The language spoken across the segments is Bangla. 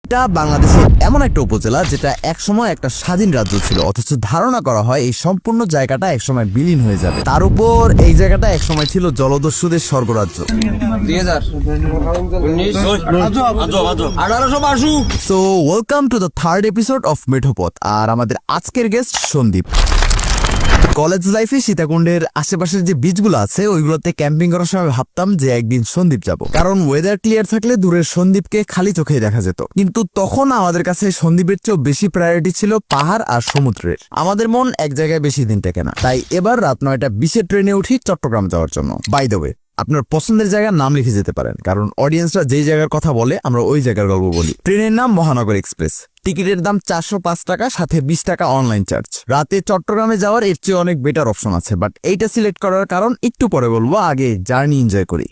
এটা বাংলাদেশের এমন একটা উপজেলা যেটা একসময় একটা স্বাধীন রাজ্য ছিল, অথচ ধারণা করা হয় এই সম্পূর্ণ জায়গাটা একসময় বিলীন হয়ে যাবে। তার উপর এই জায়গাটা একসময় ছিল জলদস্যুদের স্বর্গরাজ্য। So welcome to the third episode of Methopath. আর আমাদের আজকের গেস্ট সন্দীপ। কলেজ লাইফে সীতাকুণ্ডের আশেপাশের যে বিচগুলো আছে ওইগুলোতে ক্যাম্পিং করার সময় ভাবতাম যে একদিন সন্দ্বীপ যাব, কারণ ওয়েদার ক্লিয়ার থাকলে দূরের সন্দ্বীপকে খালি চোখে দেখা যেত। কিন্তু তখন আমাদের কাছে সন্দ্বীপের চেয়েও বেশি প্রায়োরিটি ছিল পাহাড় আর সমুদ্রের। আমাদের মন এক জায়গায় বেশি দিন টেকে না, তাই এবার রাত 9টায় বিশের ট্রেনে উঠি চট্টগ্রাম যাওয়ার জন্য। বাই দ্য ওয়ে, আপনার পছন্দের জায়গার নাম লিখে যেতে পারেন, কারণ অডিয়েন্সরা যেই জায়গার কথা বলে আমরা ওই জায়গার গল্প বলি। ট্রেনের নাম মহানগর এক্সপ্রেস। টিকিটের দাম 405 টাকা, সাথে 20 টাকা অনলাইন চার্জ। রাতে চট্টগ্রামে যাওয়ার এর চেয়ে অনেক বেটার অপশন আছে, বাট এইটা সিলেক্ট করার কারণ একটু পরে বলবো, আগে জার্নি এনজয় করি।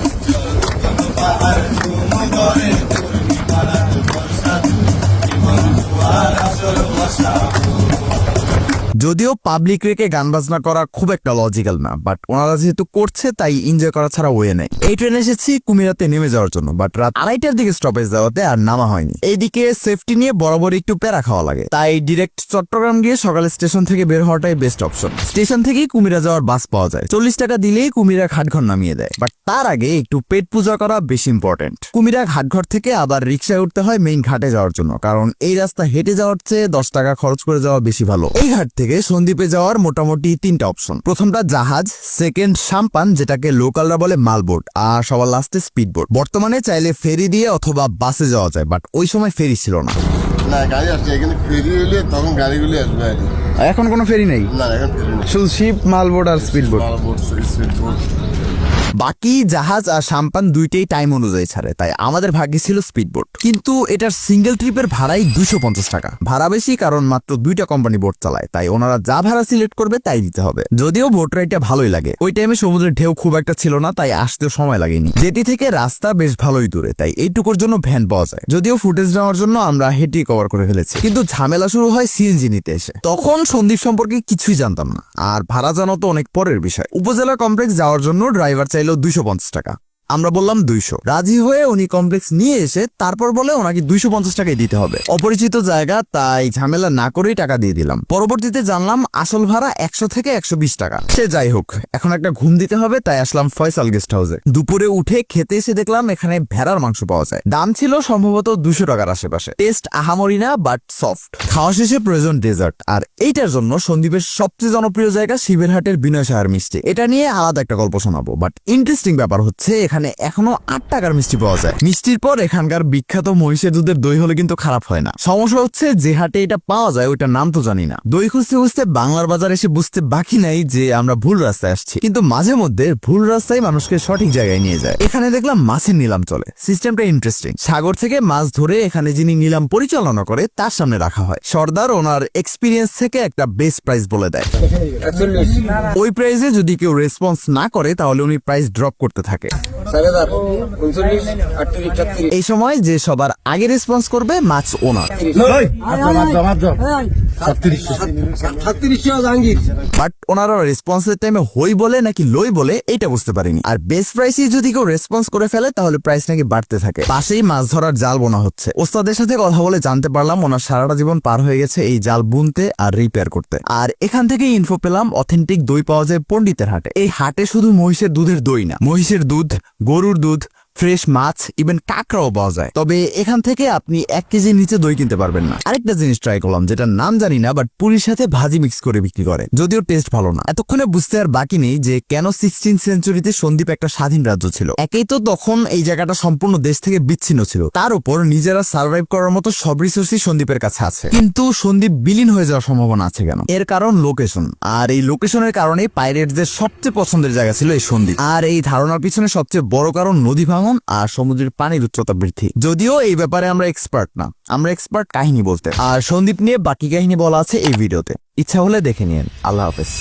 যদিও পাবলিক রেখে গান বাজনা করা খুব একটা লজিক্যাল না, বাট ওনারা যেহেতু করছে তাই এনজয় করা ছাড়া ওয়ে নেই। এই ট্রেনে এসেছি কুমিরাতে নেমে যাওয়ার জন্য, বাট রাত 2:30টার দিকে স্টপেজ দেওয়াতে আর নামা হয়নি। এইদিকে সেফটি নিয়ে বরাবর একটু প্যারা খাওয়া লাগে, তাই ডিরেক্ট চট্টগ্রাম গিয়ে সকালে স্টেশন থেকে বের হওয়াটাই বেস্ট অপশন। স্টেশন থেকেই কুমিরা যাওয়ার বাস পাওয়া যায়, 40 টাকা দিলেই কুমিরা ঘাটঘর নামিয়ে দেয়। বাট তার আগে একটু পেট পূজা করা বেশি ইম্পর্টেন্ট। কুমিরা ঘাটঘর থেকে আবার রিক্সায় উঠতে হয় মেইন ঘাটে যাওয়ার জন্য, কারণ এই রাস্তা হেঁটে যাওয়ার চেয়ে 10 টাকা খরচ করে যাওয়া বেশি ভালো। এই ঘাট থেকে সন্দ্বীপে যাওয়ার মোটামুটি 3টা অপশন। প্রথমটা জাহাজ, সেকেন্ড সাম্পান যেটাকে লোকালরা বলে মালবোট, আর সবার লাস্টে স্পিডবোট। বর্তমানে চাইলে ফেরি দিয়ে অথবা বাসে যাওয়া যায়, বাট ওই সময় ফেরি ছিল না। গাড়ি আসছে এখানে, ফেরি হলে তখন গাড়িগুলি আসবে। এখন কোনো ফেরি নেই, না এখন ফেরি নেই, শুধু শিপ, মালবোট আর স্পিডবোট। স্পিডবোট। বাকি জাহাজ আর সাম্পান দুইটাই টাইম অনুযায়ী ছাড়ে, তাই আমাদের ভাগ্যে ছিল স্পিডবোট। কিন্তু এটার সিঙ্গেল ট্রিপের ভাড়াই 250 টাকা। ভাড়া বেশি কারণ মাত্র 2টা কোম্পানি বোট চালায়, তাই ওনারা যা ভাড়া সিলেক্ট করবে তাই দিতে হবে। যদিও বোট রাইডটা ভালোই লাগে, ওই টাইমে সমুদ্রের ঢেউ খুব একটা ছিল না, তাই আসতেও সময় লাগেনি। যেটি থেকে রাস্তা বেশ ভালোই দূরে, তাই এইটুকুর জন্য ভ্যান পাওয়া যায়। যদিও ফুটেজ নেওয়ার জন্য আমরা হেঁটে কভার করে ফেলেছি, কিন্তু ঝামেলা শুরু হয় সিএনজি নিতে এসে। তখন সন্দ্বীপ সম্পর্কে কিছুই জানতাম না, আর ভাড়া জানা তো অনেক পরের বিষয়। উপজেলা কমপ্লেক্স যাওয়ার জন্য ড্রাইভার চাইল 250 টাকা। আমরা বললাম 200। রাজি হয়ে উনি কমপ্লেক্স নিয়ে এসে তারপর বলে ওনাকে 250 টাকাই দিতে হবে। অপরিচিত জায়গা, তাই ঝামেলা না করেই টাকা দিয়ে দিলাম। পরবর্তীতে জানলাম আসল ভাড়া 100 থেকে 120 টাকা। সে যাই হোক, এখন একটা ঘুম দিতে হবে, তাই আসলাম ফয়সাল গেস্ট হাউসে। দুপুরে উঠে খেতে এসে দেখলাম এখানে ভেড়ার মাংস পাওয়া যায়। দাম ছিল সম্ভবত 200 টাকার আশেপাশে। টেস্ট আহামরি না, বাট সফট। খাওয়া শেষে প্রয়োজন ডেজার্ট, আর এইটার জন্য সন্দ্বীপের সবচেয়ে জনপ্রিয় জায়গা শিবেরহাটের বিনয় সাহার মিষ্টি। এটা নিয়ে আলাদা একটা গল্প শোনাবো, বাট ইন্টারেস্টিং ব্যাপার হচ্ছে এখানে এখনো 8 টাকার মিষ্টি পাওয়া যায়। মিষ্টির পর এখানকার বিখ্যাত মহিষের দুধের দই হলে কিন্তু খারাপ হয় না। সমস্যা হচ্ছে যে হাটে এটা পাওয়া যায় ওইটার নাম তো জানি না। দই খুঁজতে খুঁজতে বাংলার বাজার এসে বুঝতে বাকি নাই যে আমরা ভুল রাস্তায় আসছি, কিন্তু মাঝে মধ্যে ভুল রাস্তায় মানুষকে সঠিক জায়গায় নিয়ে যায়। এখানে দেখলাম মাছের নিলাম চলে। সিস্টেমটা ইন্টারেস্টিং। সাগর থেকে মাছ ধরে এখানে যিনি নিলাম পরিচালনা করে তার সামনে রাখা হয়। সর্দার ওনার এক্সপিরিয়েন্স থেকে একটা বেস্ট প্রাইস বলে দেয়। ওই প্রাইসে যদি কেউ রেসপন্স না করে তাহলে উনি প্রাইস ড্রপ করতে থাকে। এই সময় যে সবার আগে রেসপন্স করবে মাছ ওনার। বাট ওনারা রেসপন্সের টাইমে হই বলে নাকি লই বলে এটা বুঝতে পারিনি। আর বেস্ট প্রাইসে যদি কেউ রেসপন্স করে ফেলে তাহলে প্রাইস নাকি বাড়তে থাকে। পাশেই মাছ ধরার জাল বোনা হচ্ছে। ওস্তাদের সাথে কথা বলে জানতে পারলাম ওনার সারাটা জীবন পার হয়ে গেছে এই জাল বুনতে আর রিপেয়ার করতে। আর এখান থেকে ইনফো পেলাম অথেন্টিক দই পাওয়া যায় পণ্ডিতের হাটে। এই হাটে শুধু মহিষের দুধের দই না, মহিষের দুধ, গরুর দুধ, ফ্রেশ মাছ, ইভেন কাঁকড়াও পাওয়া যায়। তবে এখান থেকে আপনি 1 কেজির নিচে দই কিনতে পারবেন না। আরেকটা জিনিস ট্রাই করলাম যেটার নাম জানি না, বাট পুরীর সাথে ভাজি মিক্স করে বিক্রি করে, যদিও টেস্ট ভালো না। এতক্ষণে বুঝতে আর বাকি নেই যে কেন 16th সেঞ্চুরিতে সন্দ্বীপ একটা স্বাধীন রাজ্য ছিল। একেই তো তখন এই জায়গাটা সম্পূর্ণ দেশ থেকে বিচ্ছিন্ন ছিল, তার উপর নিজেরা সার্ভাইভ করার মতো সব রিসোর্সই সন্দ্বীপের কাছে আছে। কিন্তু সন্দ্বীপ বিলীন হয়ে যাওয়ার সম্ভাবনা আছে কেন? এর কারণ লোকেশন, আর এই লোকেশনের কারণে পাইরেটদের সবচেয়ে পছন্দের জায়গা ছিল এই সন্দ্বীপ। আর এই ধারণার পিছনে সবচেয়ে বড় কারণ নদী ভাঙন আর সমুদ্রের পানির উচ্চতা বৃদ্ধি। যদিও এই ব্যাপারে আমরা এক্সপার্ট না, আমরা এক্সপার্ট কাহিনী বলতে। আর সন্দ্বীপ নিয়ে বাকি কাহিনী বলা আছে এই ভিডিওতে, ইচ্ছা হলে দেখে নিন। আল্লাহ হাফেজ।